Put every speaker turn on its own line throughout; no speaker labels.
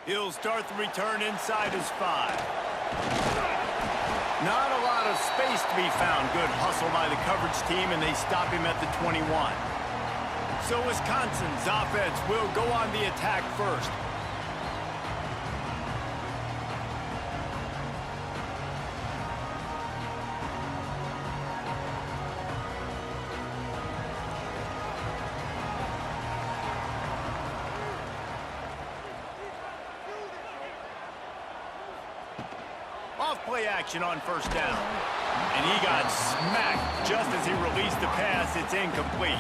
He'll start the return inside his 5. Not a lot of space to be found. Good hustle by the coverage team, and they stop him at the 21. So Wisconsin's offense will go on the attack first. Off-play action on first down. And he got smacked just as he released the pass. It's incomplete.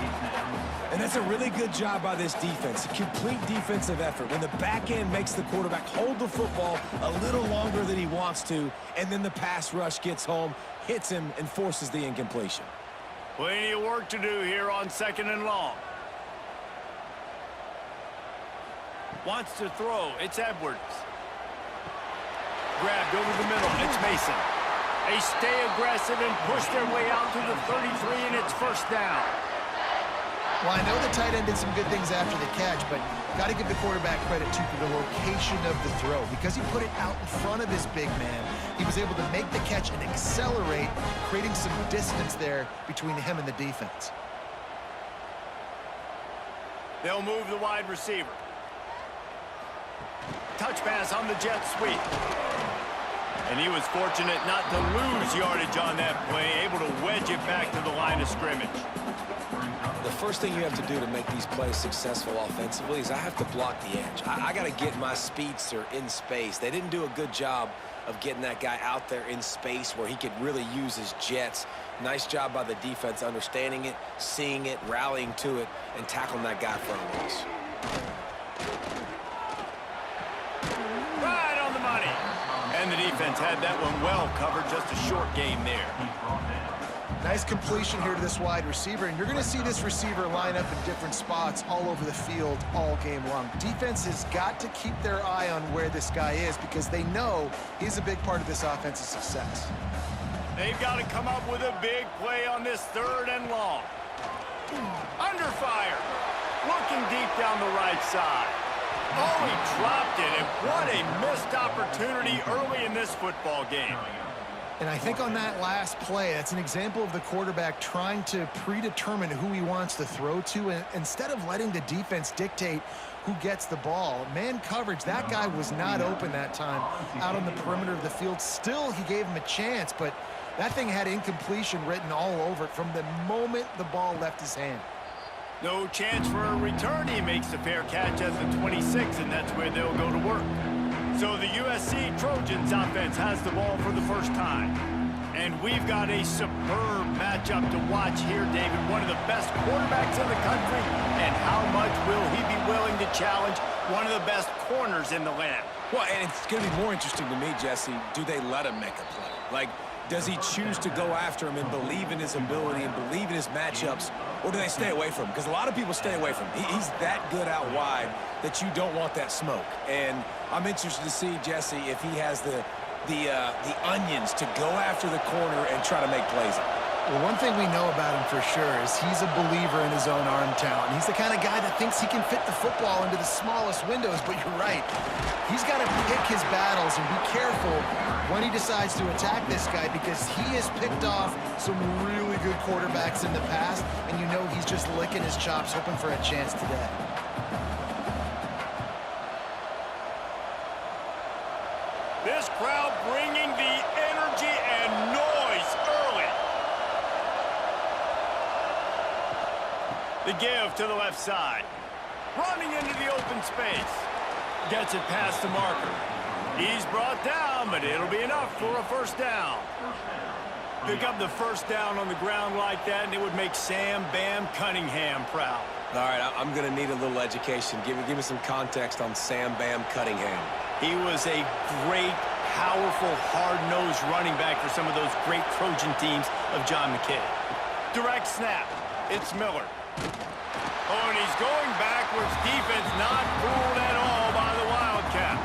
And that's a really good job by this defense. A complete defensive effort. When the back end makes the quarterback hold the football a little longer than he wants to, and then the pass rush gets home, hits him, and forces the incompletion.
Plenty of work to do here on 2nd and long. Wants to throw. It's Edwards. Grabbed over the middle. It's Mason. They stay aggressive and push their way out to the 33, and it's first down.
Well, I know the tight end did some good things after the catch, but got to give the quarterback credit, too, for the location of the throw. Because he put it out in front of his big man, he was able to make the catch and accelerate, creating some distance there between him and the defense.
They'll move the wide receiver. Touch pass on the jet sweep. And he was fortunate not to lose yardage on that play, able to wedge it back to the line of scrimmage.
The first thing you have to do to make these plays successful offensively is I have to block the edge. I got to get my speedster in space. They didn't do a good job of getting that guy out there in space where he could really use his jets. Nice job by the defense understanding it, seeing it, rallying to it, and tackling that guy for a loss.
Right on the money. And the defense had that one well covered, just a short game there.
Nice completion here to this wide receiver, and you're going to see this receiver line up in different spots all over the field all game long. Defense has got to keep their eye on where this guy is because they know he's a big part of this offensive success.
They've got to come up with a big play on this 3rd and long. Under fire. Looking deep down the right side. Oh, he dropped it, and what a missed opportunity early in this football game.
And I think on that last play, that's an example of the quarterback trying to predetermine who he wants to throw to, and instead of letting the defense dictate who gets the ball. Man coverage, that guy was not open that time out on the perimeter of the field. Still, he gave him a chance, but that thing had incompletion written all over it from the moment the ball left his hand.
No chance for a return. He makes the fair catch as the 26, and that's where they'll go to work. So the USC Trojans offense has the ball for the first time. And we've got a superb matchup to watch here, David. One of the best quarterbacks in the country. And how much will he be willing to challenge one of the best corners in the land?
Well, and it's going to be more interesting to me, Jesse, do they let him make a play? Like, does he choose to go after him and believe in his ability and believe in his matchups, or do they stay away from him? Because a lot of people stay away from him. He's that good out wide that you don't want that smoke. And I'm interested to see, Jesse, if he has the onions to go after the corner and try to make plays.
Well, one thing we know about him for sure is he's a believer in his own arm talent. He's the kind of guy that thinks he can fit the football into the smallest windows, but you're right. He's got to pick his battles and be careful when he decides to attack this guy because he has picked off some really good quarterbacks in the past, and you know he's just licking his chops hoping for a chance today.
This crowd bringing the energy and noise early. The give to the left side. Running into the open space. Gets it past the marker. He's brought down, but it'll be enough for a first down. Pick up the first down on the ground like that, and it would make Sam Bam Cunningham proud.
All right, I'm going to need a little education. Give me some context on Sam Bam Cunningham.
He was a great, powerful, hard-nosed running back for some of those great Trojan teams of John McKay. Direct snap. It's Miller. Oh, and he's going backwards. Defense not fooled at all by the Wildcat.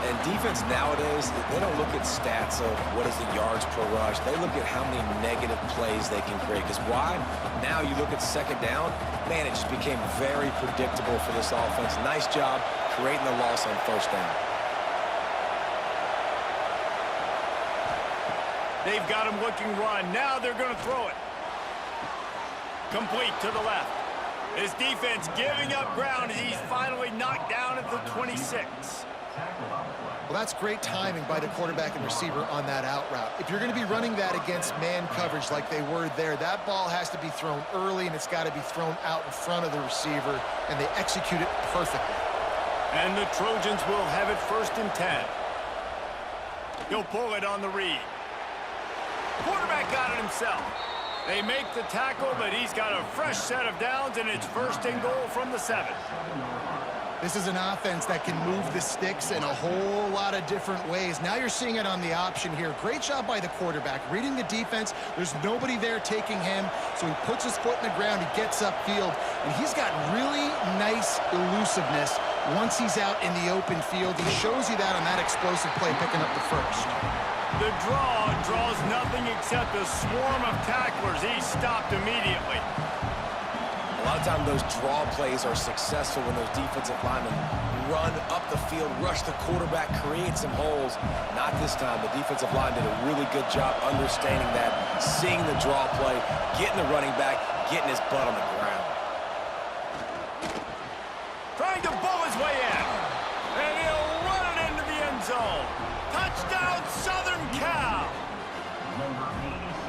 And defense nowadays, they don't look at stats of what is the yards per rush. They look at how many negative plays they can create. Because why? Now you look at second down, man, it just became very predictable for this offense. Nice job creating the loss on first down.
They've got him looking run. Now they're going to throw it. Complete to the left. His defense giving up ground as he's finally knocked down at the 26.
Well, that's great timing by the quarterback and receiver on that out route. If you're going to be running that against man coverage like they were there, that ball has to be thrown early, and it's got to be thrown out in front of the receiver, and they execute it perfectly.
And the Trojans will have it 1st and 10. He'll pull it on the read. Quarterback got it himself. They make the tackle, but he's got a fresh set of downs, and it's 1st and goal from the 7.
This is an offense that can move the sticks in a whole lot of different ways. Now you're seeing it on the option here. Great job by the quarterback. Reading the defense, there's nobody there taking him, so he puts his foot in the ground, he gets upfield, and he's got really nice elusiveness once he's out in the open field. He shows you that on that explosive play, picking up the 1st.
The draw draws nothing except a swarm of tacklers. He's stopped immediately.
A lot of times those draw plays are successful when those defensive linemen run up the field, rush the quarterback, create some holes. Not this time. The defensive line did a really good job understanding that, seeing the draw play, getting the running back, getting his butt on the ground.
Trying to bull his way in. And he'll run it into the end zone. Touchdown, Southern Cal!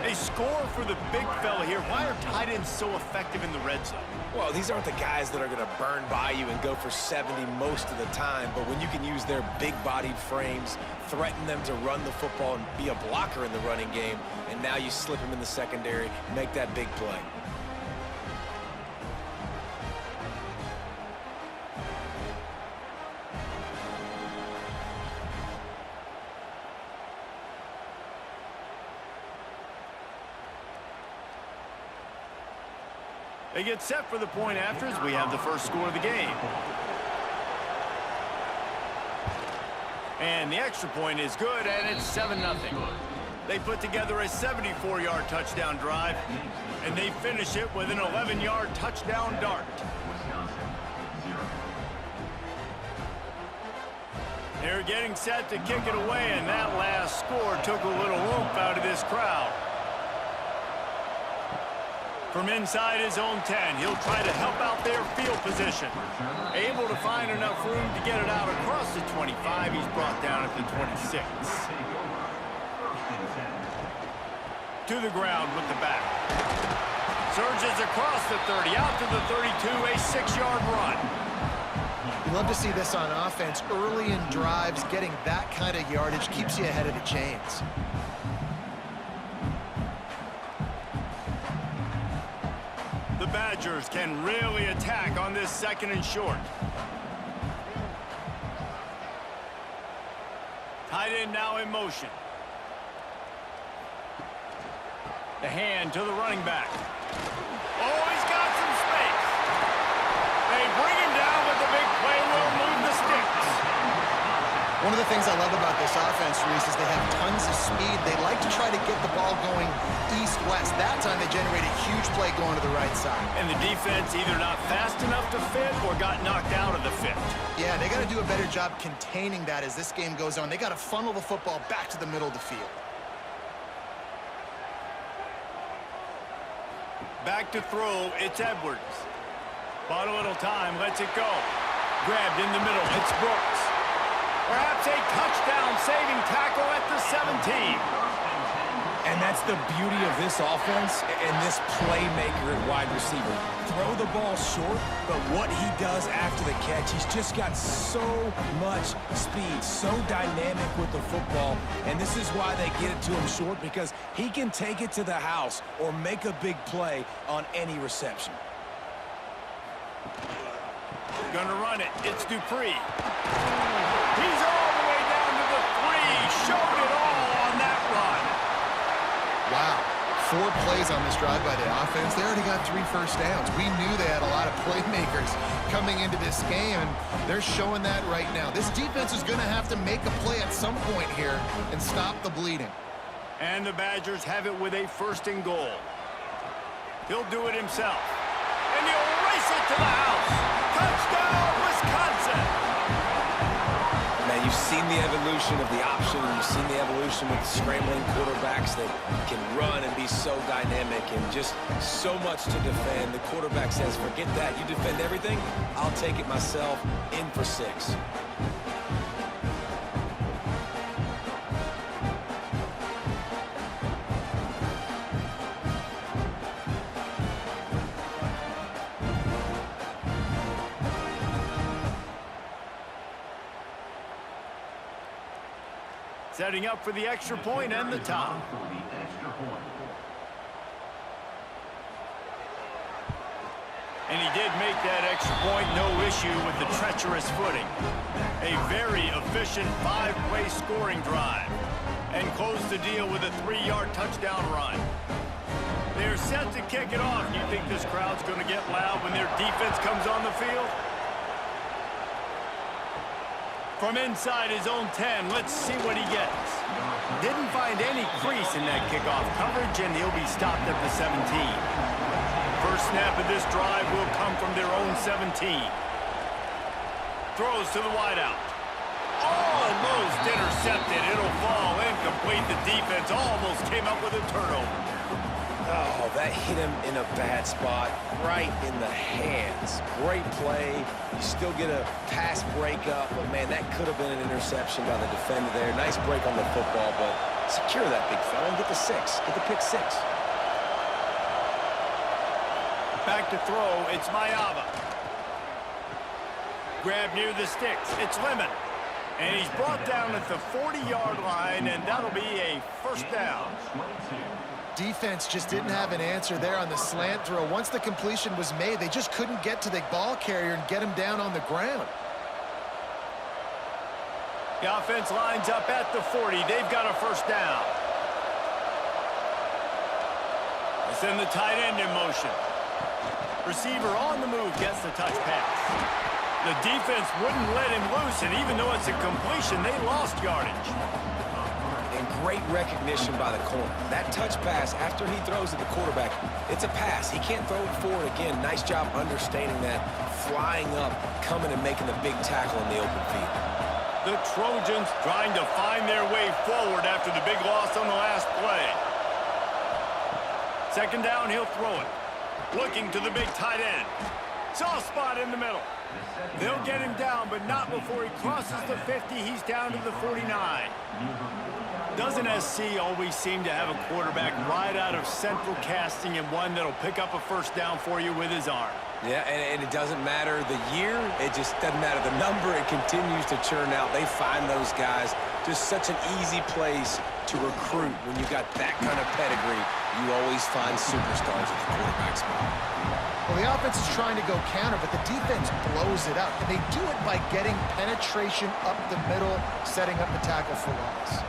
They score for the big fella here. Why are tight ends so effective in the red zone?
Well, these aren't the guys that are going to burn by you and go for 70 most of the time, but when you can use their big-bodied frames, threaten them to run the football and be a blocker in the running game, and now you slip them in the secondary, make that big play.
They get set for the point after as we have the first score of the game. And the extra point is good, and it's 7-0. They put together a 74-yard touchdown drive, and they finish it with an 11-yard touchdown dart. They're getting set to kick it away, and that last score took a little oomph out of this crowd. From inside his own 10, he'll try to help out their field position. Able to find enough room to get it out across the 25. He's brought down at the 26. To the ground with the back. Surges across the 30, out to the 32, a 6-yard run.
You love to see this on offense. Early in drives, getting that kind of yardage keeps you ahead of the chains.
The Badgers can really attack on this 2nd and short. Tight end now in motion. The hand to the running back. Oh, he's got some space. They bring him down, but the big play will move the sticks.
One of the things I love about this offense, Reese, is they have tons of speed. They like to try to get the ball going east-west. That time they generate a huge play going to the right side.
And the defense either not fast enough to fit or got knocked out of the fit.
Yeah, they got to do a better job containing that as this game goes on. They got to funnel the football back to the middle of the field.
Back to throw, it's Edwards. Bought a little time, lets it go. Grabbed in the middle, it's Brooks. Perhaps a touchdown-saving tackle at the 17.
And that's the beauty of this offense and this playmaker at wide receiver. Throw the ball short, but what he does after the catch, he's just got so much speed, so dynamic with the football, and this is why they get it to him short, because he can take it to the house or make a big play on any reception.
Gonna run it, it's Dupree. He's all the way down to the 3, showed it all on that run.
Wow. 4 plays on this drive by the offense. They already got 3 first downs. We knew they had a lot of playmakers coming into this game, and they're showing that right now. This defense is going to have to make a play at some point here and stop the bleeding.
And the Badgers have it with a 1st and goal. He'll do it himself. And he'll race it to the house. Touchdown, Wisconsin!
combination with scrambling quarterbacks that can run and be so dynamic and just so much to defend. The quarterback says, forget that. You defend everything, I'll take it myself. In for 6.
Setting up for the extra point and the top. And he did make that extra point, no issue with the treacherous footing. A very efficient 5-play scoring drive. And closed the deal with a 3-yard touchdown run. They're set to kick it off. You think this crowd's going to get loud when their defense comes on the field? From inside his own 10, let's see what he gets. Didn't find any crease in that kickoff coverage, and he'll be stopped at the 17. First snap of this drive will come from their own 17. Throws to the wideout. Almost intercepted. It'll fall incomplete. The defense almost came up with a turnover.
Oh, that hit him in a bad spot, right in the hands. Great play. You still get a pass breakup, but man, that could have been an interception by the defender there. Nice break on the football, but secure that big fella and get the 6. Get the pick 6.
Back to throw, it's Mayava. Grab near the sticks, it's Lemon. And he's brought down at the 40-yard line, and that'll be a first down.
Defense just didn't have an answer there on the slant throw. Once the completion was made, they just couldn't get to the ball carrier and get him down on the ground.
The offense lines up at the 40. They've got a first down. They send the tight end in motion. Receiver on the move gets the touch pass. The defense wouldn't let him loose, and even though it's a completion, they lost yardage.
And great recognition by the corner. That touch pass, after he throws at the quarterback, it's a pass. He can't throw it forward again. Nice job understanding that, flying up, coming and making the big tackle in the open field.
The Trojans trying to find their way forward after the big loss on the last play. Second down, he'll throw it. Looking to the big tight end. Soft spot in the middle. They'll get him down, but not before he crosses the 50. He's down to the 49. Doesn't SC always seem to have a quarterback right out of central casting and one that'll pick up a first down for you with his arm?
Yeah, and it doesn't matter the year. It just doesn't matter the number. It continues to churn out. They find those guys. Just such an easy place to recruit. When you got that kind of pedigree, you always find superstars at the quarterback spot.
Well, the offense is trying to go counter, but the defense blows it up. And they do it by getting penetration up the middle, setting up the tackle for loss.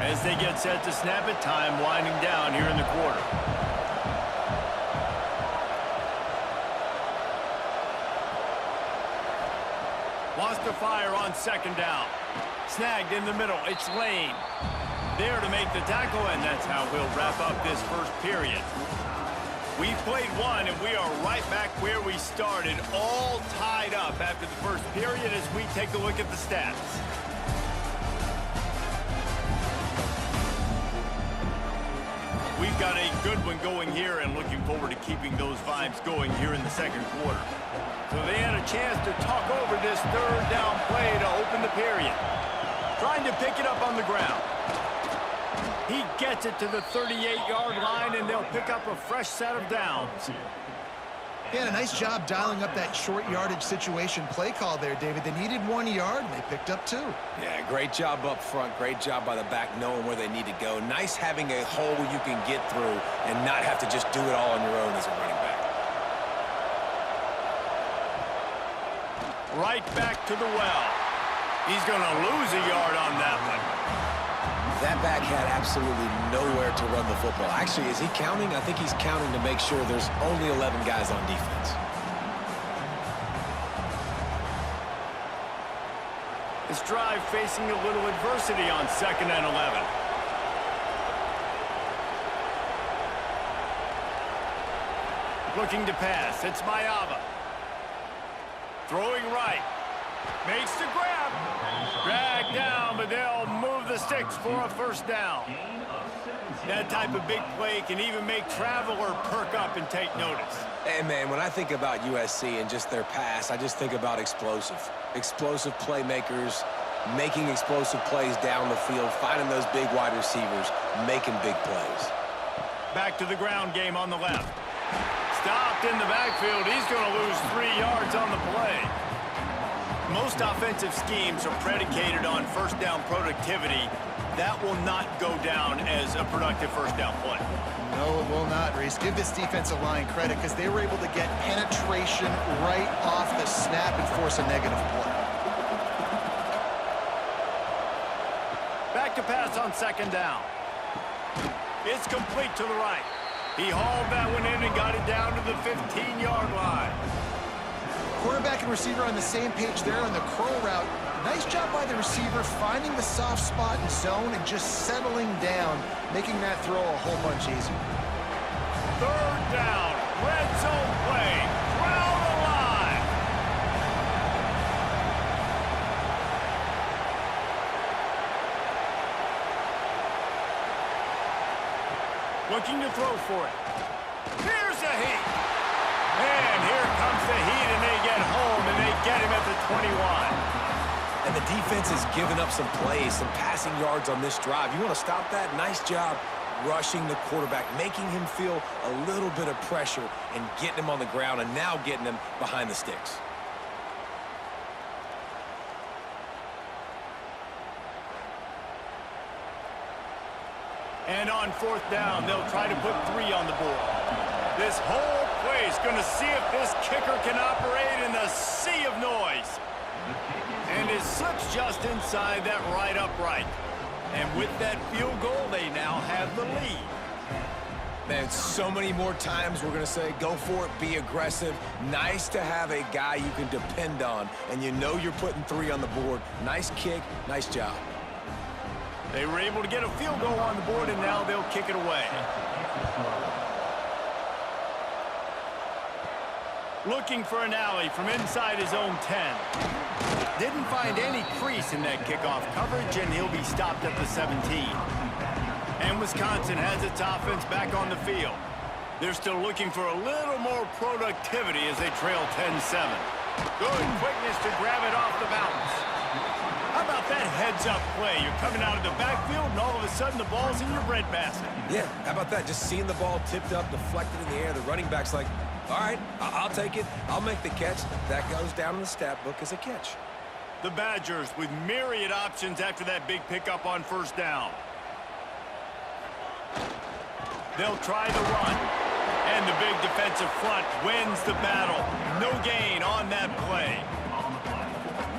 As they get set to snap it, time winding down here in the quarter. Wants to fire on second down. Snagged in the middle. It's Lane. There to make the tackle, and that's how we'll wrap up this first period. We've played one, and we are right back where we started, all tied up after the first period as we take a look at the stats. We've got a good one going here and looking forward to keeping those vibes going here in the second quarter. So they had a chance to talk over this third down play to open the period. Trying to pick it up on the ground. He gets it to the 38-yard line, and they'll pick up a fresh set of downs.
Yeah, a nice job dialing up that short yardage situation play call there, David. They needed 1 yard, and they picked up 2.
Yeah, great job up front. Great job by the back knowing where they need to go. Nice having a hole you can get through and not have to just do it all on your own as a running back.
Right back to the well. He's going to lose a yard on that one.
That back had absolutely nowhere to run the football. Actually, is he counting? I think he's counting to make sure there's only 11 guys on defense.
This drive facing a little adversity on 2nd and 11. Looking to pass. It's Mayava. Throwing right. Makes the grab. Drag down, but they'll move the sticks for a first down. That type of big play can even make Traveler perk up and take notice.
Hey, man, when I think about USC and just their pass, I just think about explosive. Explosive playmakers, making explosive plays down the field, finding those big wide receivers, making big plays.
Back to the ground game on the left. Stopped in the backfield. He's going to lose 3 yards on the play. Most offensive schemes are predicated on first down productivity. That will not go down as a productive first down play.
No, it will not, Reese. Give this defensive line credit because they were able to get penetration right off the snap and force a negative play.
Back to pass on second down. It's complete to the right. He hauled that one in and got it down to the 15-yard line.
Quarterback and receiver on the same page there on the curl route. Nice job by the receiver finding the soft spot in zone and just settling down, making that throw a whole bunch easier.
Third down, red zone play, crowd alive. Looking to throw for it. Here's the heat. And here comes the heat, and they get home, and they get him at the 21.
And the defense has given up some plays, some passing yards on this drive. You want to stop that? Nice job rushing the quarterback, making him feel a little bit of pressure and getting him on the ground and now getting him behind the sticks.
And on fourth down, they'll try to put 3 on the board. This whole play is going to see if this kicker can operate in the sea of noise. And it slips just inside that right upright. And with that field goal, they now have the lead.
Man, so many more times we're going to say, go for it, be aggressive. Nice to have a guy you can depend on, and you know you're putting 3 on the board. Nice kick, nice job.
They were able to get a field goal on the board, and now they'll kick it away. Looking for an alley from inside his own 10. Didn't find any crease in that kickoff coverage, and he'll be stopped at the 17. And Wisconsin has its offense back on the field. They're still looking for a little more productivity as they trail 10-7. Good quickness to grab it off the bounce. How about that heads-up play? You're coming out of the backfield, and all of a sudden the ball's in your breadbasket.
Yeah, how about that? Just seeing the ball tipped up, deflected in the air. The running back's like, all right, I'll take it. I'll make the catch. That goes down in the stat book as a catch.
The Badgers with myriad options after that big pickup on first down. They'll try the run. And the big defensive front wins the battle. No gain on that play.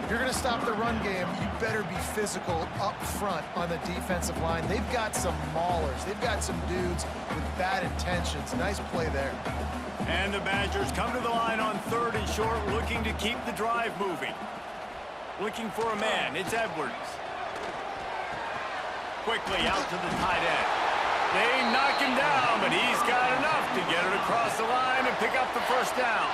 If you're going to stop the run game, you better be physical up front on the defensive line. They've got some maulers. They've got some dudes with bad intentions. Nice play there.
And the Badgers come to the line on 3rd and short, looking to keep the drive moving. Looking for a man. It's Edwards. Quickly out to the tight end. They knock him down, but he's got enough to get it across the line and pick up the first down.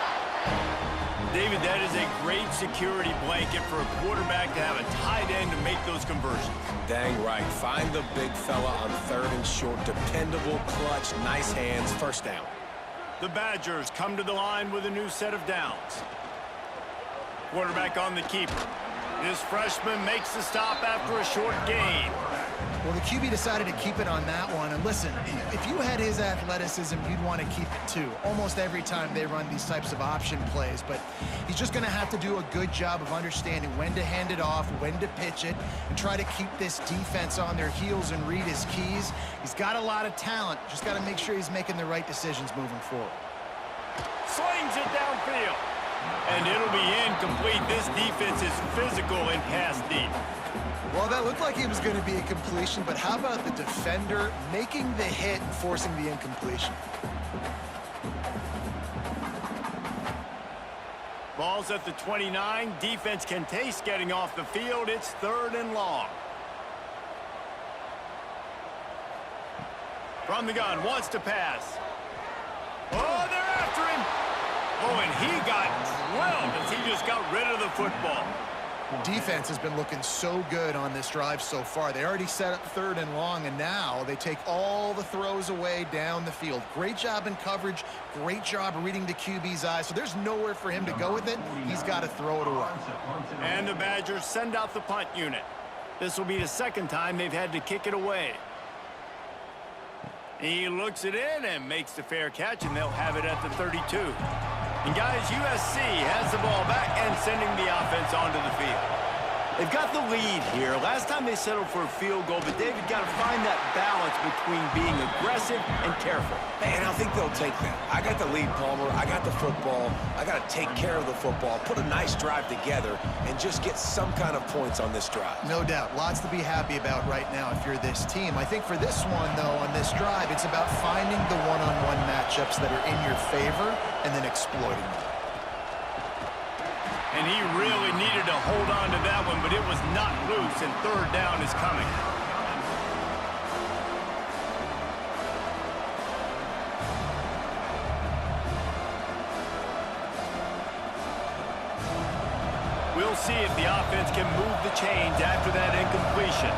David, that is a great security blanket for a quarterback to have a tight end to make those conversions.
Dang right. Find the big fella on 3rd and short. Dependable, clutch, nice hands, first down.
The Badgers come to the line with a new set of downs. Quarterback on the keeper. This freshman makes the stop after a short gain.
Well, the QB decided to keep it on that one. And listen, if you had his athleticism, you'd want to keep it too. Almost every time they run these types of option plays. But he's just going to have to do a good job of understanding when to hand it off, when to pitch it, and try to keep this defense on their heels and read his keys. He's got a lot of talent. Just got to make sure he's making the right decisions moving forward.
Slings it downfield. And it'll be incomplete. This defense is physical and pass deep.
Well, that looked like it was going to be a completion, but how about the defender making the hit and forcing the incompletion?
Ball's at the 29. Defense can taste getting off the field. It's 3rd and long. From the gun, wants to pass. Oh, they're after him. Oh, and he got drilled as he just got rid of the football.
Defense has been looking so good on this drive so far. They already set up 3rd and long, and now they take all the throws away down the field. Great job in coverage. Great job reading the QB's eyes. So there's nowhere for him to go with it. He's got to throw it away.
And the Badgers send out the punt unit. This will be the second time they've had to kick it away. He looks it in and makes the fair catch, and they'll have it at the 32. And guys, USC has the ball back and sending the offense onto the field. They've got the lead here. Last time they settled for a field goal, but David got to find that balance between being aggressive and careful.
And I think they'll take that. I got the lead, Palmer. I got the football. I got to take care of the football, put a nice drive together, and just get some kind of points on this drive.
No doubt. Lots to be happy about right now if you're this team. I think for this one, though, on this drive, it's about finding the one-on-one matchups that are in your favor and then exploiting them.
And he really needed to hold on to that one, but it was not loose, and 3rd down is coming. We'll see if the offense can move the chains after that incompletion.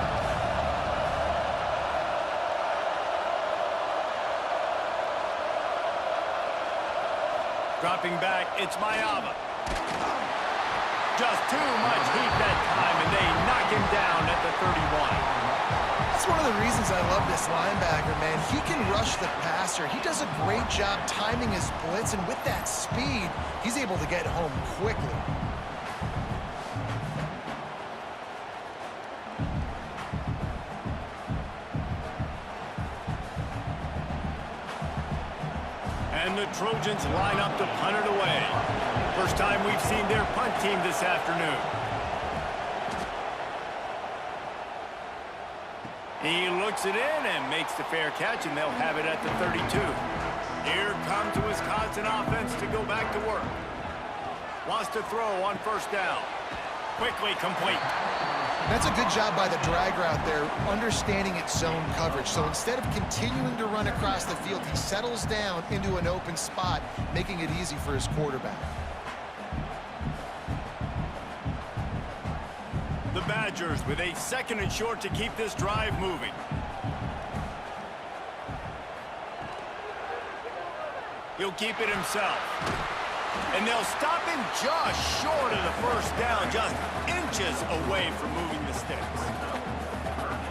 Dropping back, it's Mayava. Just too much heat that time, and they knock him down at the 31.
That's one of the reasons I love this linebacker, man. He can rush the passer. He does a great job timing his blitz, and with that speed, he's able to get home quickly.
And the Trojans line up to punt it away. First time we've seen their punt team this afternoon. He looks it in and makes the fair catch, and they'll have it at the 32. Here comes the Wisconsin offense to go back to work. Wants to throw on 1st down. Quickly complete.
That's a good job by the drag route there, understanding its zone coverage. So instead of continuing to run across the field, he settles down into an open spot, making it easy for his quarterback.
The Badgers with a 2nd and short to keep this drive moving. He'll keep it himself. And they'll stop him just short of the 1st down, just inches away from moving the sticks.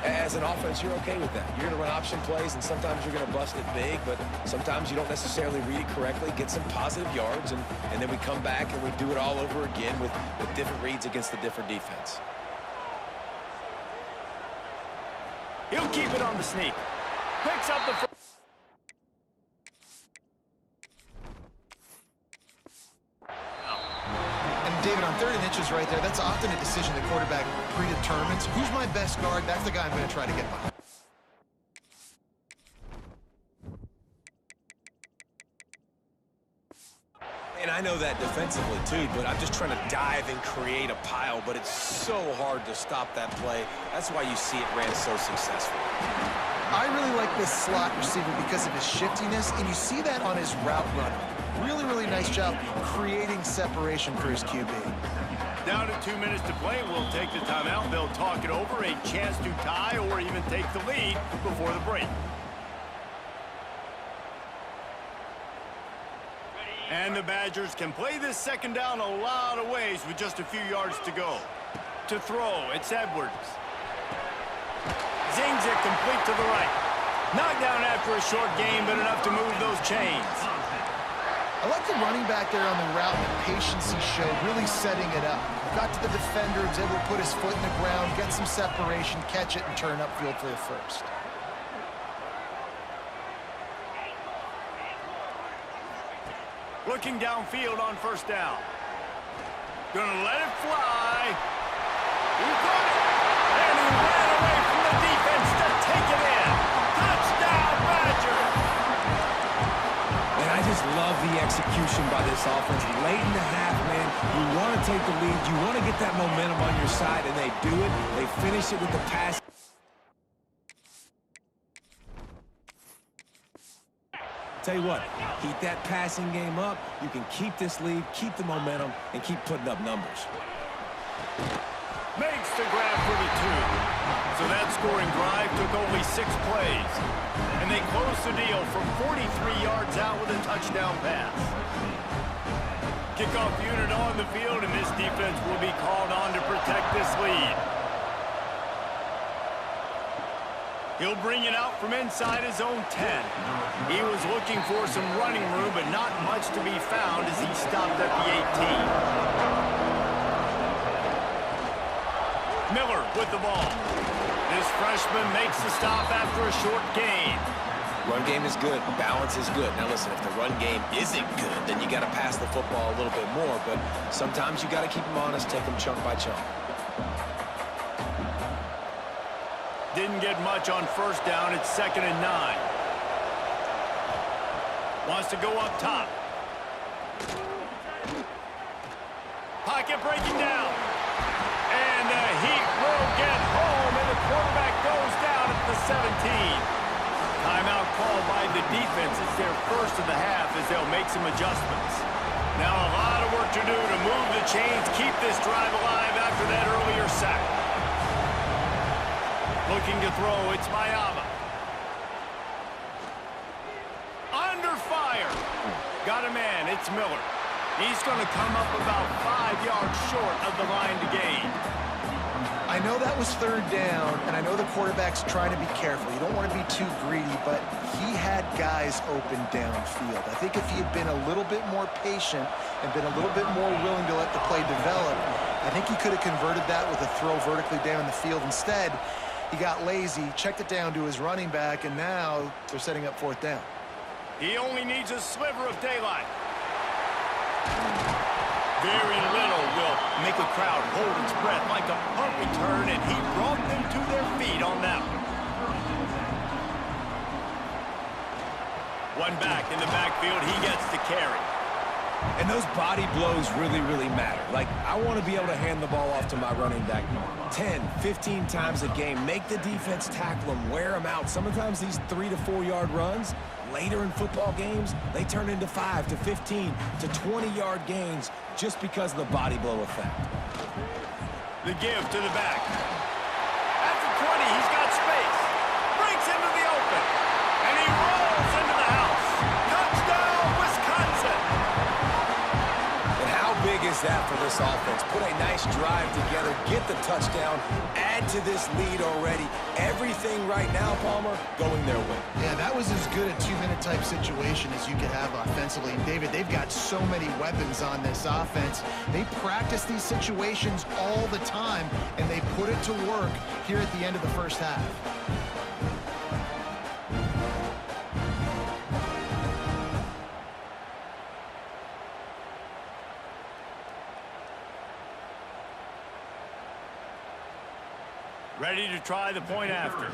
As an offense, you're okay with that. You're going to run option plays, and sometimes you're going to bust it big, but sometimes you don't necessarily read it correctly, get some positive yards, and then we come back and we do it all over again with different reads against the different defense.
He'll keep it on the sneak. Picks up the first.
David, on 3rd and inches right there, that's often a decision the quarterback predetermines. Who's my best guard? That's the guy I'm going to try to get behind.
And I know that defensively, too, but I'm just trying to dive and create a pile, but it's so hard to stop that play. That's why you see it ran so successful.
I really like this slot receiver because of his shiftiness, and you see that on his route running. Really, really nice job creating separation for his QB.
Down to 2 minutes to play. We'll take the timeout. They'll talk it over. A chance to tie or even take the lead before the break. And the Badgers can play this 2nd down a lot of ways with just a few yards to go. To throw, it's Edwards. Zings it complete to the right. Knocked down after a short gain, but enough to move those chains.
I like the running back there on the route and the patience he showed, really setting it up. Got to the defender, was able to put his foot in the ground, get some separation, catch it, and turn upfield for the 1st.
Looking downfield on 1st down. Gonna let it fly. He got it. And he ran away from the defense to take it in. Touchdown, Badger.
And I just love the execution by this offense. Late in the half, man, you want to take the lead. You want to get that momentum on your side, and they do it. They finish it with the pass. Tell you what, keep that passing game up. You can keep this lead, keep the momentum, and keep putting up numbers.
Makes the grab for the 2. So that scoring drive took only 6 plays. And they closed the deal from 43 yards out with a touchdown pass. Kickoff unit on the field, and this defense will be called on to protect this lead. He'll bring it out from inside his own 10. He was looking for some running room, but not much to be found as he stopped at the 18. Miller with the ball. This freshman makes the stop after a short gain.
Run game is good. Balance is good. Now listen, if the run game isn't good, then you got to pass the football a little bit more. But sometimes you got to keep them honest, take them chunk by chunk.
Didn't get much on first down. It's 2nd and 9. Wants to go up top. Pocket breaking down. And the heat will get home, and the quarterback goes down at the 17. Timeout called by the defense. It's their first of the half as they'll make some adjustments. Now a lot of work to do to move the chains, keep this drive alive after that earlier sack. Looking to throw, it's Mayama. Under fire. Got a man, it's Miller. He's going to come up about 5 yards short of the line to gain.
I know that was 3rd down, and I know the quarterback's trying to be careful. You don't want to be too greedy, but he had guys open downfield. I think if he had been a little bit more patient and been a little bit more willing to let the play develop, I think he could have converted that with a throw vertically down the field. Instead, he got lazy, checked it down to his running back, and now they're setting up 4th down.
He only needs a sliver of daylight. Very little will make a crowd hold its breath like a punt return, and he brought them to their feet on that one. One back in the backfield, he gets to carry.
And those body blows really, really matter. Like, I want to be able to hand the ball off to my running back 10, 15 times a game. Make the defense tackle him, wear him out. Sometimes these 3 to 4 yard runs, later in football games, they turn into 5 to 15 to 20-yard gains just because of the body blow effect.
The give to the back. At the 20, he's got space. Breaks into the open. And he rolls into the house. Touchdown, Wisconsin.
And how big is that for this offense? Put a nice drive together, get the touchdown, add to this lead already. Everything right now, Palmer, going their way.
Yeah, that was as good a 2-minute type situation as you could have offensively. And David, they've got so many weapons on this offense. They practice these situations all the time, and they put it to work here at the end of the first half.
Ready to try the point after.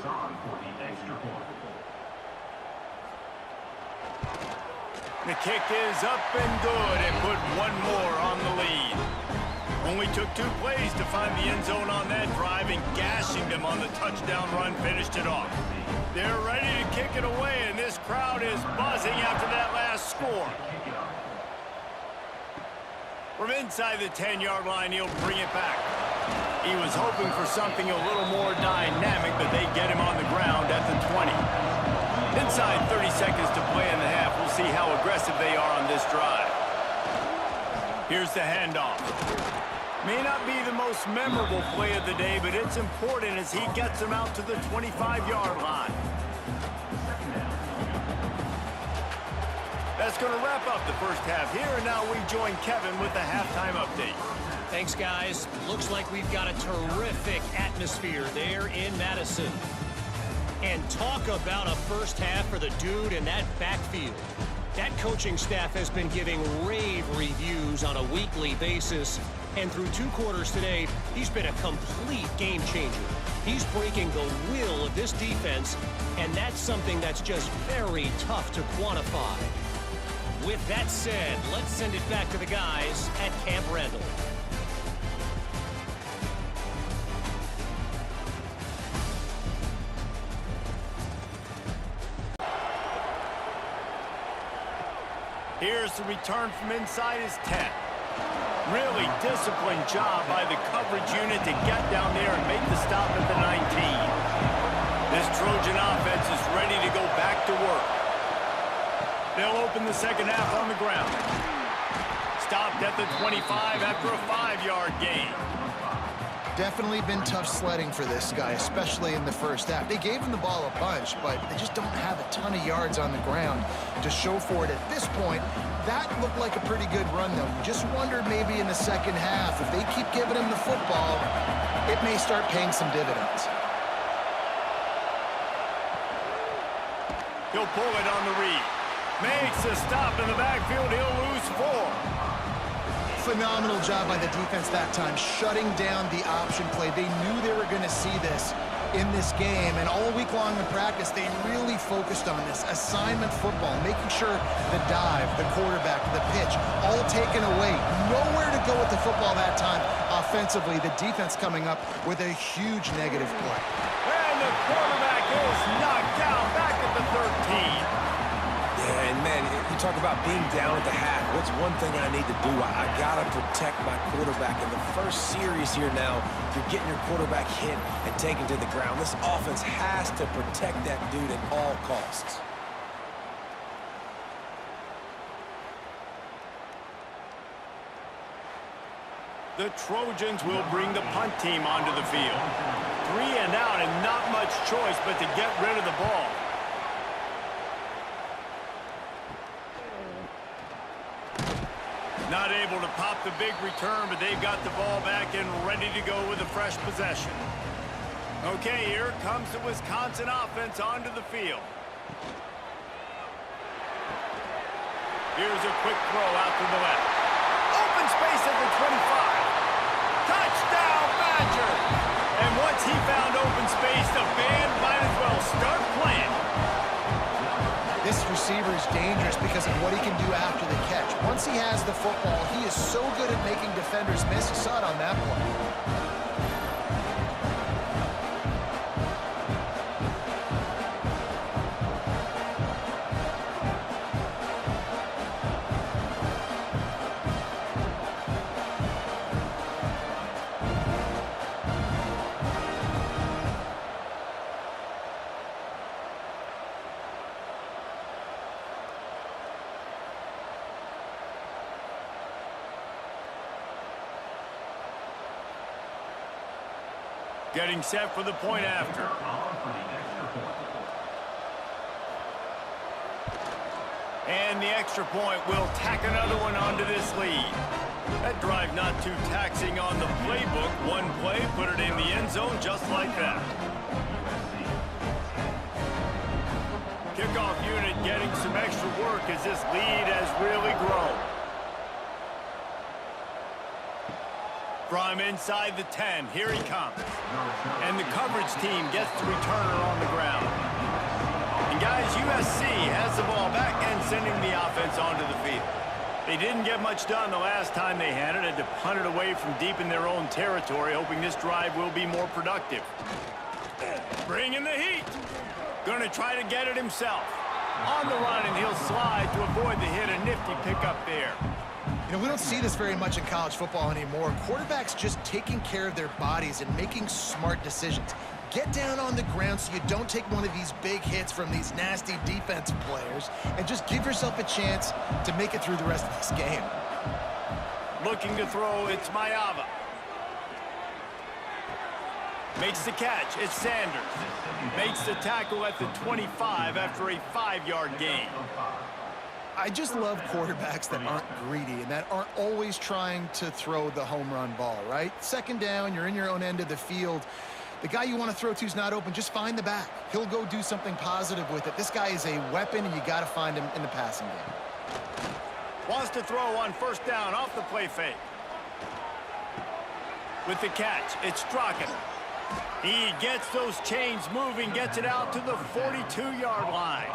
The kick is up and good and put one more on the lead. Only took 2 plays to find the end zone on that drive, and gashing them on the touchdown run finished it off. They're ready to kick it away, and this crowd is buzzing after that last score. From inside the 10-yard line, he'll bring it back. He was hoping for something a little more dynamic, but they get him on the ground at the 20. Inside 30 seconds to play in the half. We'll see how aggressive they are on this drive. Here's the handoff. May not be the most memorable play of the day, but it's important as he gets him out to the 25-yard line. That's going to wrap up the first half here, and now we join Kevin with the halftime update.
Thanks, guys. Looks like we've got a terrific atmosphere there in Madison. And talk about a first half for the dude in that backfield. That coaching staff has been giving rave reviews on a weekly basis. And through 2 quarters today, he's been a complete game changer. He's breaking the will of this defense, and that's something that's just very tough to quantify. With that said, let's send it back to the guys at Camp Randall.
Here's the return from inside his 10. Really disciplined job by the coverage unit to get down there and make the stop at the 19. This Trojan offense is ready to go back to work. They'll open the second half on the ground. Stopped at the 25 after a 5-yard gain.
Definitely been tough sledding for this guy, especially in the first half. They gave him the ball a bunch, but they just don't have a ton of yards on the ground to show for it at this point. That looked like a pretty good run, though. You just wonder maybe in the second half, if they keep giving him the football, it may start paying some dividends.
He'll pull it on the read. Makes a stop in the backfield. He'll lose 4.
Phenomenal job by the defense that time, shutting down the option play. They knew they were going to see this in this game, and all week long in practice, they really focused on this assignment football, making sure the dive, the quarterback, the pitch, all taken away. Nowhere to go with the football that time offensively. The defense coming up with a huge negative play.
And the quarterback is knocked down back at the 13.
Yeah, and man, you talk about being down at the half. What's one thing I need to do? I got to protect my quarterback. In the first series here now, you're getting your quarterback hit and taken to the ground. This offense has to protect that dude at all costs.
The Trojans will bring the punt team onto the field. 3 and out and not much choice but to get rid of the ball. Not able to pop the big return, but they've got the ball back and ready to go with a fresh possession. Okay, here comes the Wisconsin offense onto the field. Here's a quick throw out to the left. Open space at the 25. Touchdown, Badger! And once he found open space, the band might as well start playing.
This receiver is dangerous because of what he can do after the catch. Once he has the football, he is so good at making defenders miss. You saw it on that play.
Getting set for the point after. And the extra point will tack another one onto this lead. That drive not too taxing on the playbook. One play, put it in the end zone just like that. Kickoff unit getting some extra work as this lead has really grown. From inside the 10, here he comes. And the coverage team gets the returner on the ground. And guys, USC has the ball back and sending the offense onto the field. They didn't get much done the last time they had it. Had to punt it away from deep in their own territory, hoping this drive will be more productive. Bringing the heat. Gonna try to get it himself. On the run, and he'll slide to avoid the hit. A nifty pickup there.
You know, we don't see this very much in college football anymore. Quarterbacks just taking care of their bodies and making smart decisions. Get down on the ground so you don't take one of these big hits from these nasty defensive players and just give yourself a chance to make it through the rest of this game.
Looking to throw, it's Mayava. Makes the catch, it's Sanders. Makes the tackle at the 25 after a 5-yard gain.
I just love quarterbacks that aren't greedy and that aren't always trying to throw the home run ball, right? Second down, you're in your own end of the field. The guy you want to throw to is not open. Just find the back. He'll go do something positive with it. This guy is a weapon, and you got to find him in the passing game.
Wants to throw on first down off the play fake. With the catch, it's Strachan. He gets those chains moving, gets it out to the 42-yard line.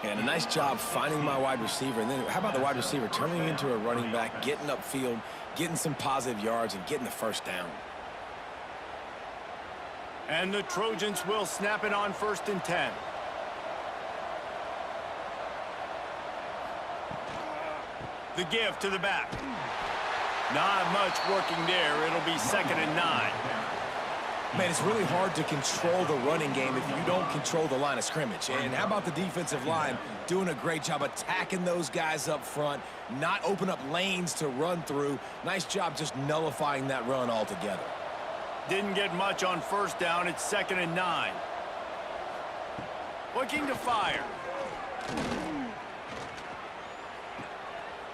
And a nice job finding my wide receiver. And then how about the wide receiver turning into a running back, getting upfield, getting some positive yards, and getting the first down.
And the Trojans will snap it on 1st and 10. The give to the back. Not much working there. It'll be 2nd and 9.
Man, it's really hard to control the running game if you don't control the line of scrimmage. And how about the defensive line doing a great job attacking those guys up front, not open up lanes to run through. Nice job just nullifying that run altogether.
Didn't get much on 1st down. It's 2nd and 9. Looking to fire.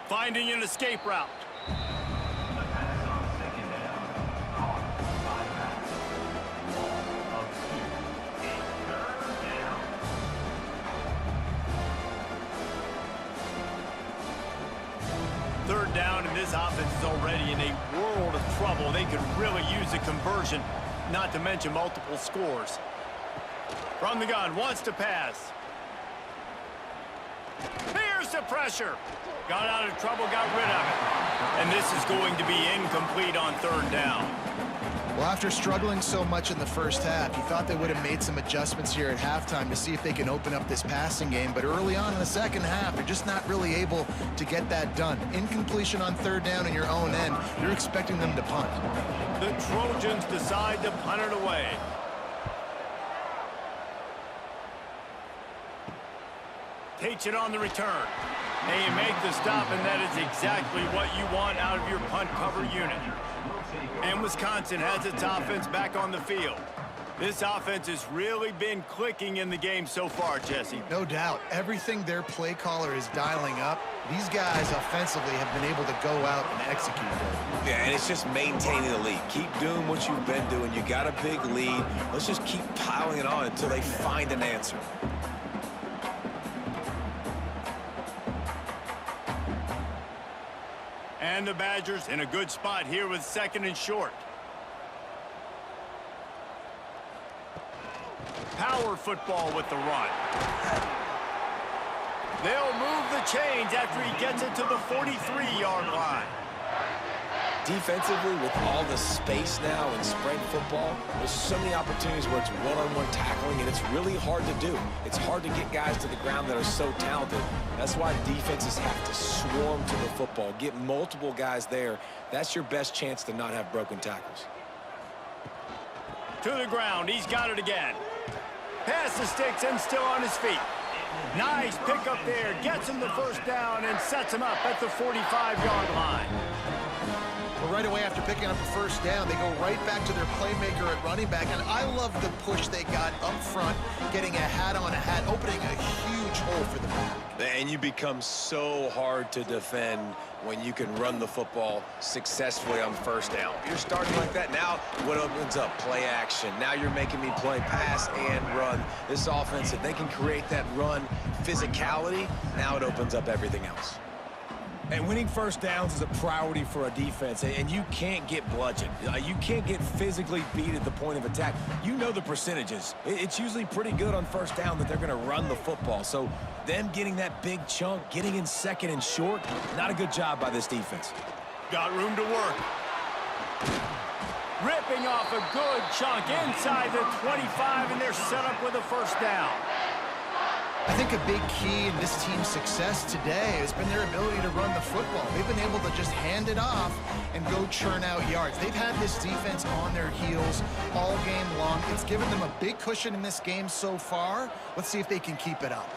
Finding an escape route. Third down, and this offense is already in a world of trouble. They could really use a conversion, not to mention multiple scores. From the gun, wants to pass. Here's the pressure. Got out of trouble, got rid of it. And this is going to be incomplete on 3rd down.
Well, after struggling so much in the first half, you thought they would have made some adjustments here at halftime to see if they can open up this passing game. But early on in the second half, they're just not really able to get that done. Incompletion on 3rd down in your own end, you're expecting them to punt.
The Trojans decide to punt it away. Takes it on the return. They make the stop, and that is exactly what you want out of your punt cover unit. And Wisconsin has its offense back on the field. This offense has really been clicking in the game so far, Jesse.
No doubt. Everything their play caller is dialing up, these guys offensively have been able to go out and execute it.
Yeah, and it's just maintaining the lead. Keep doing what you've been doing. You got a big lead. Let's just keep piling it on until they find an answer.
And the Badgers in a good spot here with 2nd and short. Power football with the run. They'll move the chains after he gets it to the 43-yard line.
Defensively, with all the space now in spread football, there's so many opportunities where it's one-on-one tackling, and it's really hard to do. It's hard to get guys to the ground that are so talented. That's why defenses have to swarm to the football, get multiple guys there. That's your best chance to not have broken tackles.
To the ground, he's got it again. Pass the sticks and still on his feet. Nice pickup there, gets him the 1st down and sets him up at the 45-yard line.
Well, right away after picking up the 1st down, they go right back to their playmaker at running back. And I love the push they got up front, getting a hat on a hat, opening a huge hole for the back.
And you become so hard to defend when you can run the football successfully on 1st down. You're starting like that. Now what opens up? Play action. Now you're making me play pass and run. This offense, if they can create that run physicality, now it opens up everything else. And winning 1st downs is a priority for a defense, and you can't get bludgeoned. You can't get physically beat at the point of attack. You know the percentages. It's usually pretty good on 1st down that they're going to run the football. So them getting that big chunk, getting in 2nd and short, not a good job by this defense.
Got room to work. Ripping off a good chunk inside the 25, and they're set up with a 1st down.
I think a big key in this team's success today has been their ability to run the football. They've been able to just hand it off and go churn out yards. They've had this defense on their heels all game long. It's given them a big cushion in this game so far. Let's see if they can keep it up.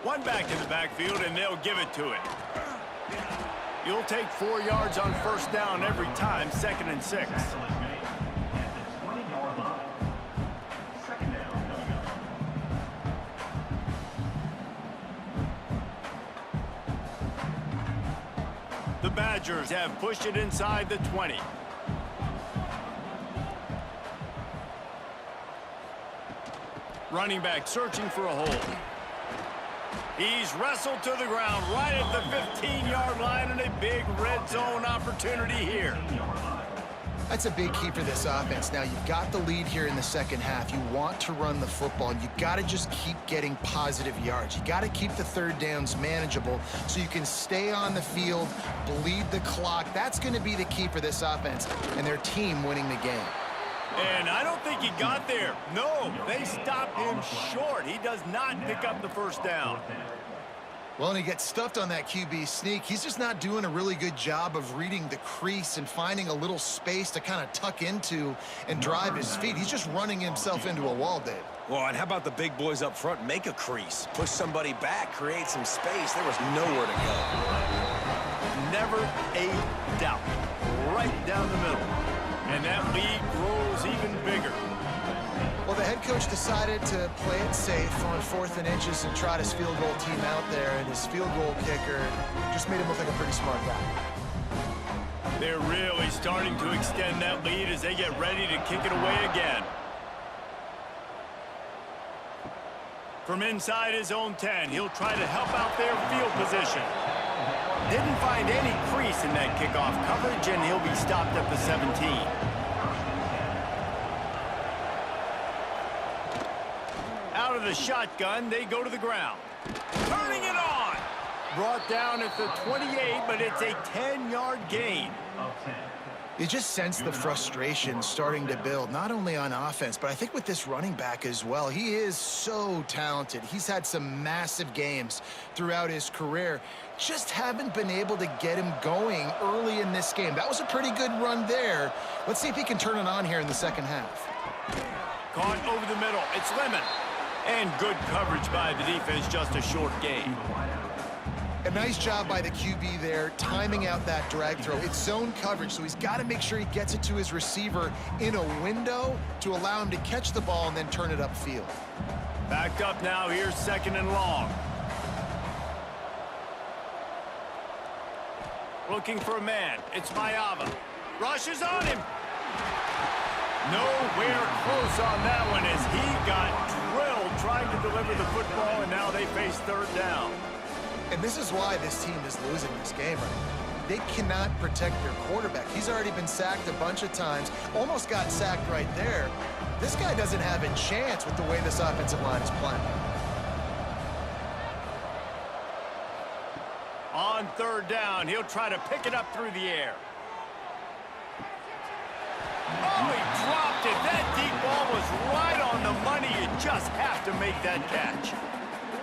One back in the backfield, and they'll give it to it. You'll take 4 yards on 1st down every time, 2nd and 6. The Badgers have pushed it inside the 20. Running back searching for a hole. He's wrestled to the ground right at the 15-yard line, and a big red zone opportunity here.
That's a big key for this offense. Now, you've got the lead here in the second half. You want to run the football. You got to just keep getting positive yards. You got to keep the 3rd downs manageable so you can stay on the field, bleed the clock. That's going to be the key for this offense and their team winning the game.
And I don't think he got there. No, they stopped him short. He does not pick up the 1st down.
Well, and he gets stuffed on that QB sneak. He's just not doing a really good job of reading the crease and finding a little space to kind of tuck into and drive his feet. He's just running himself into a wall, Dave.
Well, and how about the big boys up front? Make a crease. Push somebody back. Create some space. There was nowhere to go.
Never a doubt. Right down the middle. And that lead grows even bigger.
Well, the head coach decided to play it safe on 4th and inches and trot his field goal team out there, and his field goal kicker just made him look like a pretty smart guy.
They're really starting to extend that lead as they get ready to kick it away again. From inside his own 10, he'll try to help out their field position. Didn't find any crease in that kickoff coverage, and he'll be stopped at the 17. Out of the shotgun, they go to the ground. Turning it on! Brought down at the 28, but it's a 10-yard gain.
You just sense the frustration starting to build, not only on offense, but I think with this running back as well. He is so talented. He's had some massive games throughout his career. Just haven't been able to get him going early in this game. That was a pretty good run there. Let's see if he can turn it on here in the second half.
Caught over the middle. It's Lemon. And good coverage by the defense, just a short gain.
A nice job by the QB there, timing out that drag throw. It's zone coverage, so he's got to make sure he gets it to his receiver in a window to allow him to catch the ball and then turn it upfield.
Backed up now, here's 2nd and long. Looking for a man. It's Mayava. Rushes on him. Nowhere close on that one as he got drilled trying to deliver the football, and now they face 3rd down.
And this is why this team is losing this game. They cannot protect their quarterback. He's already been sacked a bunch of times, almost got sacked right there. This guy doesn't have a chance with the way this offensive line is playing.
On 3rd down, he'll try to pick it up through the air. Oh, he dropped it. That deep ball was right on the money. You just have to make that catch.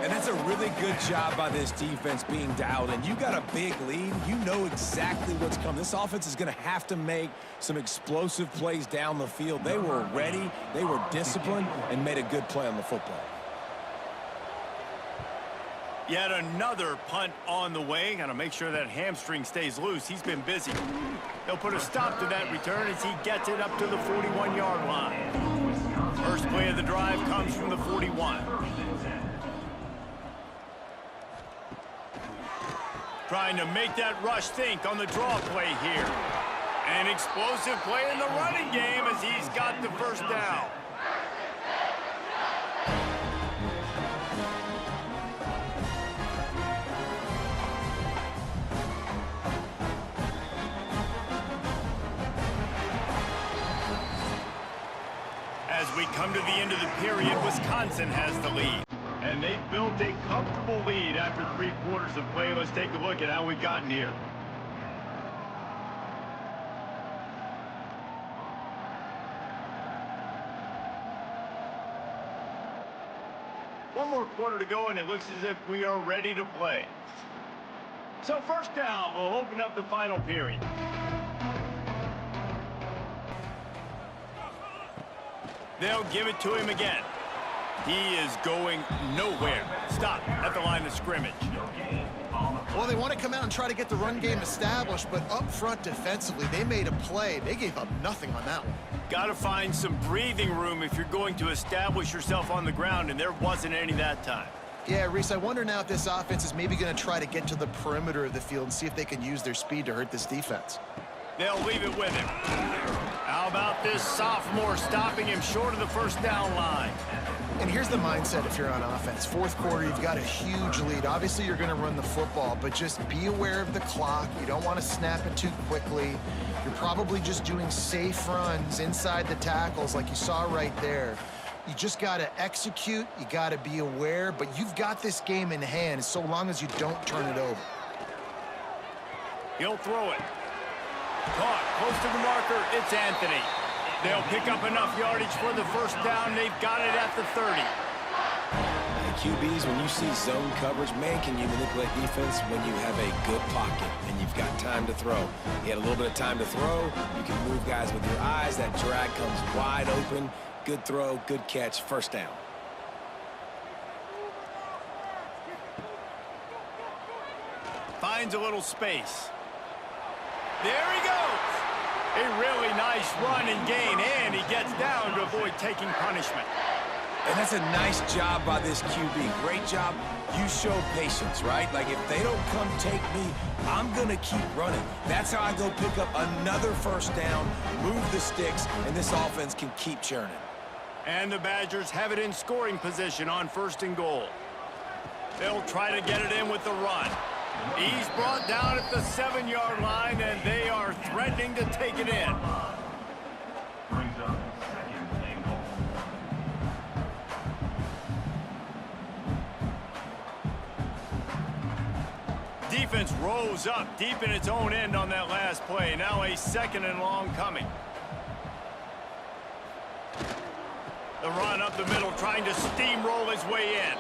And that's a really good job by this defense being dialed in. You got a big lead. You know exactly what's coming. This offense is going to have to make some explosive plays down the field. They were ready, they were disciplined, and made a good play on the football.
Yet another punt on the way. Got to make sure that hamstring stays loose. He's been busy. They'll put a stop to that return as he gets it up to the 41-yard line. First play of the drive comes from the 41. Trying to make that rush think on the draw play here. An explosive play in the running game as he's got the 1st down. As we come to the end of the period, Wisconsin has the lead. And they built a comfortable lead after 3 quarters of play. Let's take a look at how we've gotten here. One more quarter to go, and it looks as if we are ready to play. So 1st down, we'll open up the final period. They'll give it to him again. He is going nowhere. Stop at the line of scrimmage.
Well, they want to come out and try to get the run game established, but up front defensively, they made a play. They gave up nothing on that one.
Got to find some breathing room if you're going to establish yourself on the ground, and there wasn't any that time.
Yeah, Reese, I wonder now if this offense is maybe going to try to get to the perimeter of the field and see if they can use their speed to hurt this defense.
They'll leave it with him. How about this sophomore stopping him short of the 1st down line?
And here's the mindset if you're on offense. 4th quarter, you've got a huge lead. Obviously, you're going to run the football, but just be aware of the clock. You don't want to snap it too quickly. You're probably just doing safe runs inside the tackles like you saw right there. You just got to execute. You got to be aware, but you've got this game in hand so long as you don't turn it over.
He'll throw it. Caught close to the marker. It's Anthony. They'll pick up enough yardage for the 1st down. They've got it at the 30.
QBs, when you see zone coverage, man, can you manipulate defense when you have a good pocket and you've got time to throw. He had a little bit of time to throw. You can move guys with your eyes. That drag comes wide open. Good throw, good catch, first down.
Finds a little space. There he goes. A really nice run and gain, and he gets down to avoid taking punishment.
And that's a nice job by this QB. Great job. You show patience, right? Like, if they don't come take me, I'm going to keep running. That's how I go pick up another first down, move the sticks, and this offense can keep churning.
And the Badgers have it in scoring position on 1st and goal. They'll try to get it in with the run. He's brought down at the 7-yard line, and they are threatening to take it in. Defense rose up deep in its own end on that last play. Now a 2nd and long coming. The run up the middle, trying to steamroll his way in.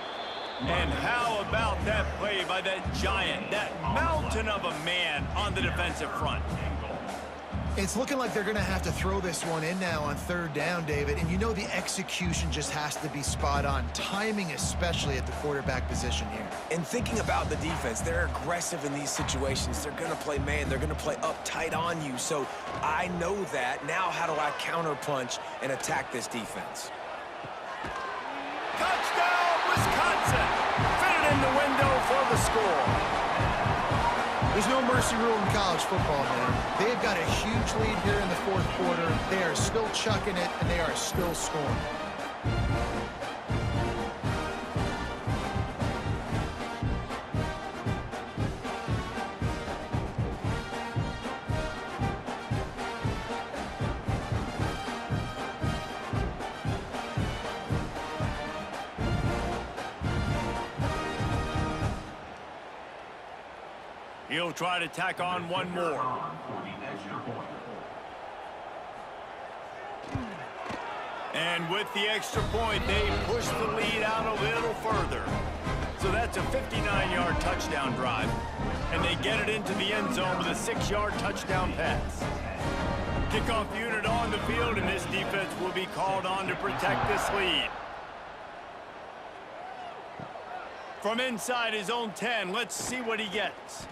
And how about that play by that giant, that mountain of a man on the defensive front?
It's looking like they're going to have to throw this one in now on 3rd down, David. And you know the execution just has to be spot on. Timing especially at the quarterback position here.
And thinking about the defense, they're aggressive in these situations. They're going to play man. They're going to play up tight on you. So I know that. Now how do I counterpunch and attack this defense?
Touchdown, Wisconsin! Fitted in the window for the score.
There's no mercy rule in college football, man. They've got a huge lead here in the 4th quarter. They are still chucking it, and they are still scoring.
He'll try to tack on one more. And with the extra point, they push the lead out a little further. So that's a 59-yard touchdown drive. And they get it into the end zone with a 6-yard touchdown pass. Kickoff unit on the field, and this defense will be called on to protect this lead. From inside his own 10, let's see what he gets.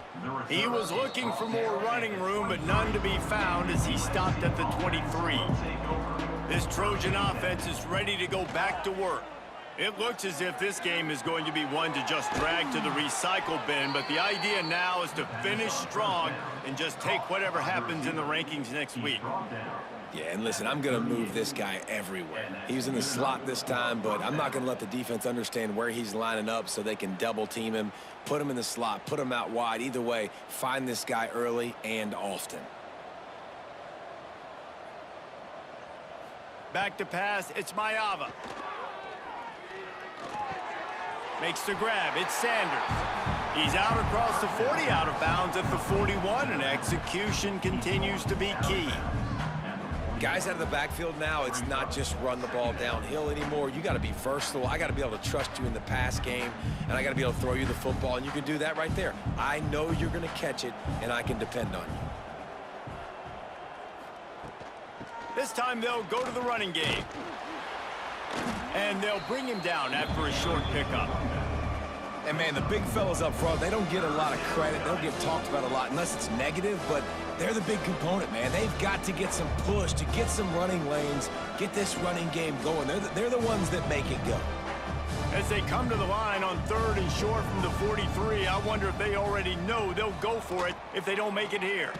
He was looking for more running room, but none to be found as he stopped at the 23. This Trojan offense is ready to go back to work. It looks as if this game is going to be one to just drag to the recycle bin, but the idea now is to finish strong and just take whatever happens in the rankings next week.
Yeah, and listen, I'm going to move this guy everywhere. He's in the slot this time, but I'm not going to let the defense understand where he's lining up so they can double team him, put him in the slot, put him out wide. Either way, find this guy early and often.
Back to pass, it's Mayava. Makes the grab, it's Sanders. He's out across the 40, out of bounds at the 41, and execution continues to be key.
Guys out of the backfield now, it's not just run the ball downhill anymore. You got to be versatile. I got to be able to trust you in the pass game, and I got to be able to throw you the football, and you can do that right there. I know you're going to catch it, and I can depend on you.
This time they'll go to the running game. And they'll bring him down after a short pickup.
And, man, the big fellas up front, they don't get a lot of credit. They don't get talked about a lot unless it's negative, but they're the big component, man. They've got to get some push, to get some running lanes, get this running game going. They're the ones that make it go.
As they come to the line on 3rd and short from the 43, I wonder if they already know they'll go for it if they don't make it here.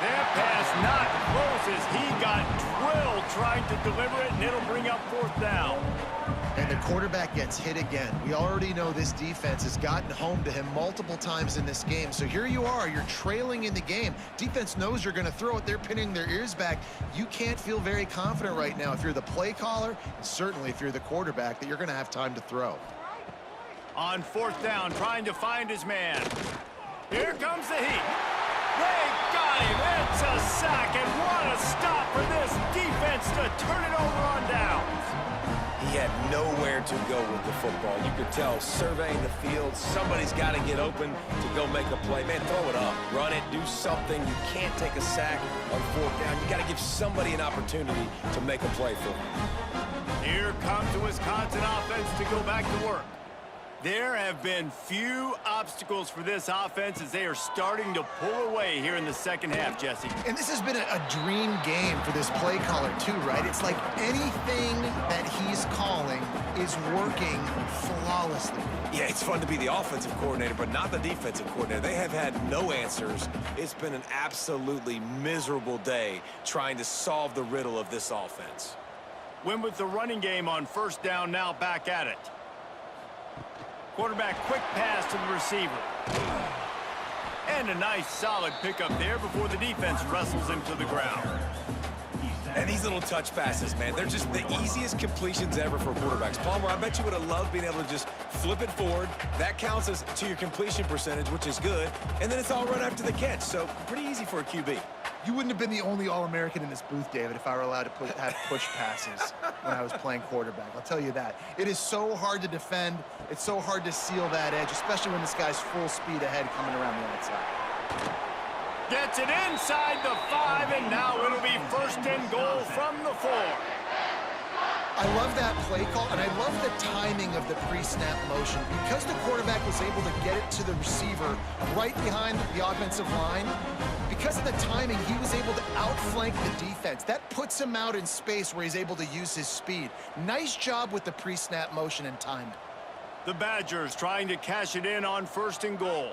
That pass not close as he got drilled trying to deliver it, and it'll bring up 4th down.
And the quarterback gets hit again. We already know this defense has gotten home to him multiple times in this game. So here you are, you're trailing in the game. Defense knows you're going to throw it. They're pinning their ears back. You can't feel very confident right now if you're the play caller, and certainly if you're the quarterback, that you're going to have time to throw.
On 4th down, trying to find his man. Here comes the heat. They got him. It's a sack, and what a stop for this defense to turn it over on downs.
He had nowhere to go with the football. You could tell, surveying the field, somebody's got to get open to go make a play. Man, throw it up. Run it. Do something. You can't take a sack on 4th down. You got to give somebody an opportunity to make a play for him.
Here comes the Wisconsin offense to go back to work. There have been few obstacles for this offense as they are starting to pull away here in the second half, Jesse.
And this has been a dream game for this play caller too, right? It's like anything that he's calling is working flawlessly.
Yeah, it's fun to be the offensive coordinator, but not the defensive coordinator. They have had no answers. It's been an absolutely miserable day trying to solve the riddle of this offense.
Went with the running game on 1st down, now back at it. Quarterback quick pass to the receiver. And a nice solid pickup there before the defense wrestles him to the ground.
And these little touch passes, man, they're just the easiest completions ever for quarterbacks. Palmer, I bet you would have loved being able to just flip it forward. That counts as to your completion percentage, which is good. And then it's all right after the catch, so pretty easy for a QB.
You wouldn't have been the only All-American in this booth, David, if I were allowed to have push passes when I was playing quarterback. I'll tell you that. It is so hard to defend. It's so hard to seal that edge, especially when this guy's full speed ahead coming around the outside.
Gets it inside the 5, and now it'll be 1st and goal from the 4.
I love that play call, and I love the timing of the pre-snap motion. Because the quarterback was able to get it to the receiver right behind the offensive line, because of the timing, he was able to outflank the defense. That puts him out in space where he's able to use his speed. Nice job with the pre-snap motion and timing.
The Badgers trying to cash it in on 1st and goal.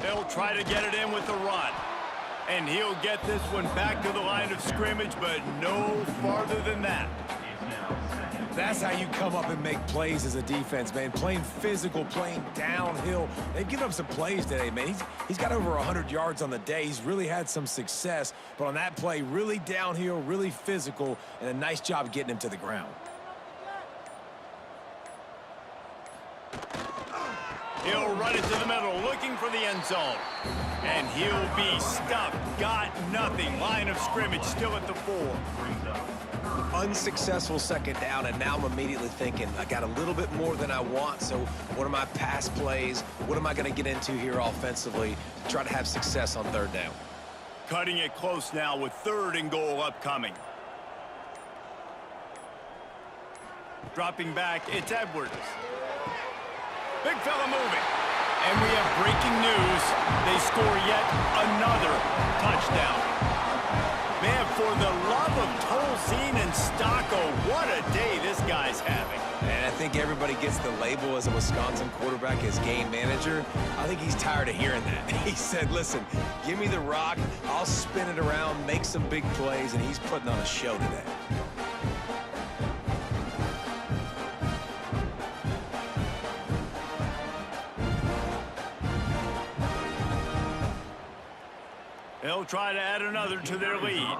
They'll try to get it in with the run. And he'll get this one back to the line of scrimmage, but no farther than that.
That's how you come up and make plays as a defense, man. Playing physical, playing downhill. They've given up some plays today, man. He's got over 100 yards on the day. He's really had some success. But on that play, really downhill, really physical, and a nice job getting him to the ground.
He'll run it to the middle, looking for the end zone. And he'll be stuffed. Got nothing. Line of scrimmage still at the 4.
Unsuccessful 2nd down, and now I'm immediately thinking, I got a little bit more than I want, so what are my pass plays? What am I going to get into here offensively to try to have success on 3rd down?
Cutting it close now with 3rd and goal upcoming. Dropping back, it's Edwards. Big fella moving. And we have breaking news. They score yet another touchdown. Man, for the love of Tolzien and Stocco, what a day this guy's having.
And I think everybody gets the label as a Wisconsin quarterback as game manager. I think he's tired of hearing that. He said, listen, give me the rock, I'll spin it around, make some big plays, and he's putting on a show today.
They'll try to add another to their lead.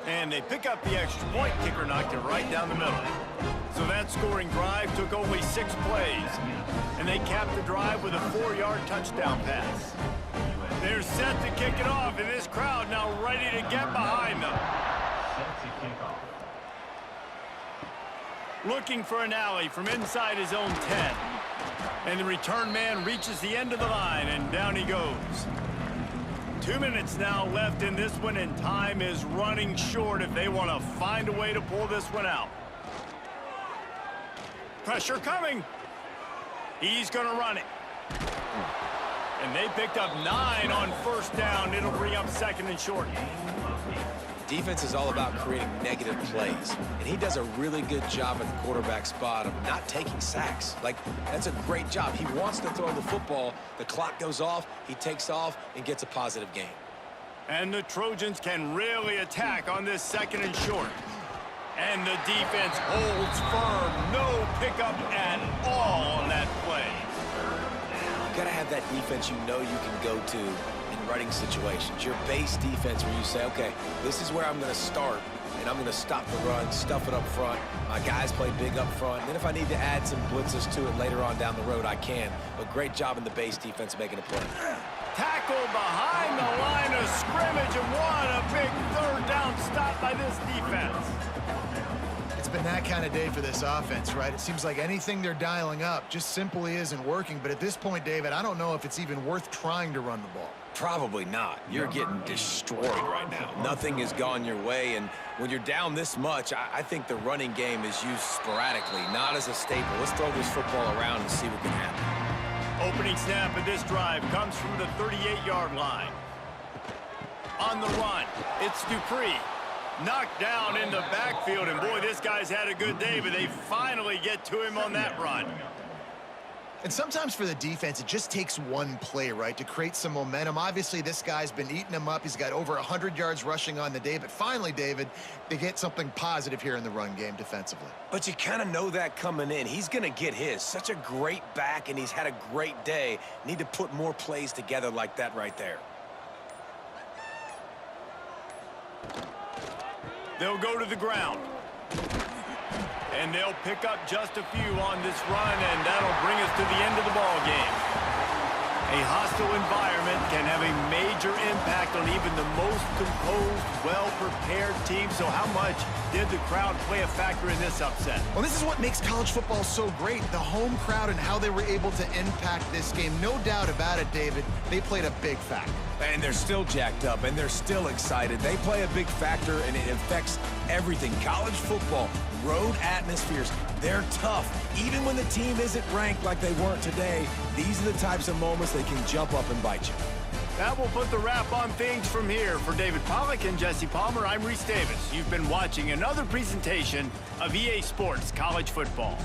And they pick up the extra point. Kicker knocked it right down the middle. So that scoring drive took only 6 plays. And they capped the drive with a 4-yard touchdown pass. They're set to kick it off, and this crowd now ready to get behind them. Looking for an alley from inside his own 10. And the return man reaches the end of the line, and down he goes. 2 minutes now left in this one, and time is running short if they want to find a way to pull this one out. Pressure coming. He's going to run it. And they picked up 9 on 1st down. It'll bring up 2nd and short.
Defense is all about creating negative plays, and he does a really good job at the quarterback spot of not taking sacks. Like, that's a great job. He wants to throw the football. The clock goes off, he takes off, and gets a positive gain.
And the Trojans can really attack on this 2nd and short. And the defense holds firm. No pickup at all on that play.
You got to have that defense you know you can go to in running situations. Your base defense where you say, okay, this is where I'm going to start, and I'm going to stop the run, stuff it up front. My guys play big up front. And then if I need to add some blitzes to it later on down the road, I can. But great job in the base defense making a play.
Tackle behind the line of scrimmage, and what a big third down stop by this defense.
It's been that kind of day for this offense, right? It seems like anything they're dialing up just simply isn't working. But at this point, David, I don't know if it's even worth trying to run the ball.
Probably not. You're getting destroyed right now. Nothing has gone your way, and when you're down this much, I think the running game is used sporadically, not as a staple. Let's throw this football around and see what can happen.
Opening snap of this drive comes from the 38-yard line. On the run, it's Dupree. Knocked down in the backfield, and boy, this guy's had a good day, but they finally get to him on that run.
And sometimes for the defense, it just takes one play, right, to create some momentum. Obviously, this guy's been eating him up. He's got over 100 yards rushing on the day. But finally, David, they get something positive here in the run game defensively.
But you kind of know that coming in. He's going to get his. Such a great back, and he's had a great day. Need to put more plays together like that right there.
They'll go to the ground. And they'll pick up just a few on this run, and that'll bring us to the end of the ball game. A hostile environment can have a major impact on even the most composed, well-prepared team. So how much did the crowd play a factor in this upset?
Well, this is what makes college football so great, the home crowd and how they were able to impact this game. No doubt about it, David, they played a big factor.
And they're still jacked up, and they're still excited. They play a big factor, and it affects everything. College football, road atmospheres, they're tough. Even when the team isn't ranked like they weren't today, these are the types of moments they can jump up and bite you.
That will put the wrap on things from here. For David Pollack and Jesse Palmer, I'm Reese Davis. You've been watching another presentation of EA Sports College Football.